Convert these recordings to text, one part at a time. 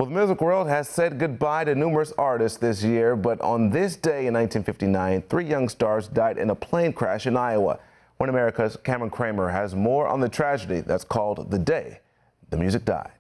Well, the music world has said goodbye to numerous artists this year, but on this day in 1959, 3 young stars died in a plane crash in Iowa. One America's Cramer has more on the tragedy that's called The Day the Music Died.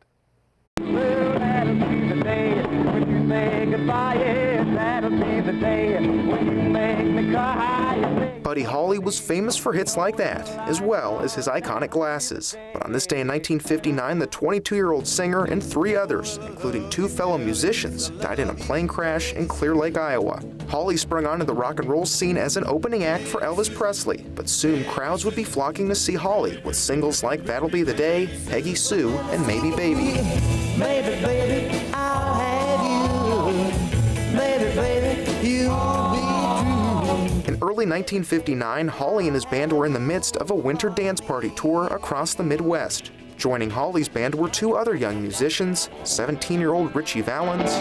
Well, that'll be the day when you say goodbye, yes, that'll be the day when you make me cry. Buddy Holly was famous for hits like that, as well as his iconic glasses. But on this day in 1959, the 22-year-old singer and 3 others, including 2 fellow musicians, died in a plane crash in Clear Lake, Iowa. Holly sprung onto the rock and roll scene as an opening act for Elvis Presley, but soon crowds would be flocking to see Holly with singles like That'll Be the Day, Peggy Sue, and Maybe Baby. Baby, baby, I'll have you. Baby, baby, you'll be true. In early 1959, Holly and his band were in the midst of a winter dance party tour across the Midwest. Joining Holly's band were 2 other young musicians, 17-year-old Ritchie Valens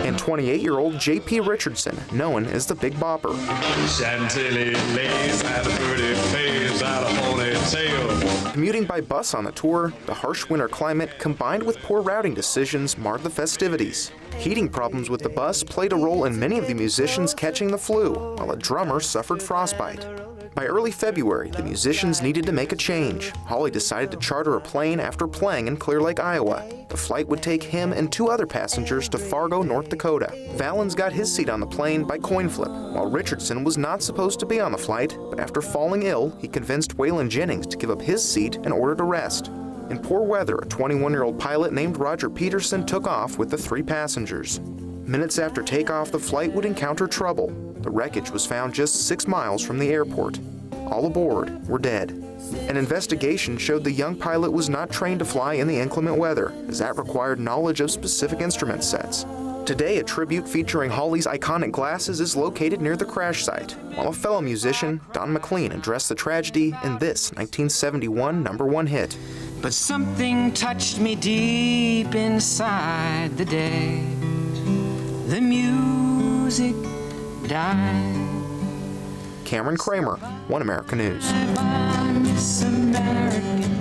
and 28-year-old J.P. Richardson, known as the Big Bopper. Chantilly lace and a pretty face and a ponytail. Commuting by bus on the tour, the harsh winter climate combined with poor routing decisions marred the festivities. Heating problems with the bus played a role in many of the musicians catching the flu, while a drummer suffered frostbite. By early February, the musicians needed to make a change. Holly decided to charter a plane after playing in Clear Lake, Iowa. The flight would take him and 2 other passengers to Fargo, North Dakota. Valens got his seat on the plane by coin flip, while Richardson was not supposed to be on the flight, but after falling ill, he convinced Waylon Jennings to give up his seat and ordered a rest. In poor weather, a 21-year-old pilot named Roger Peterson took off with the 3 passengers. Minutes after takeoff, the flight would encounter trouble. The wreckage was found just 6 miles from the airport. All aboard were dead. An investigation showed the young pilot was not trained to fly in the inclement weather, as that required knowledge of specific instrument sets. Today, a tribute featuring Holly's iconic glasses is located near the crash site, while a fellow musician, Don McLean, addressed the tragedy in this 1971 #1 hit. But something touched me deep inside the day the music died. Cameron Cramer, One America News. This American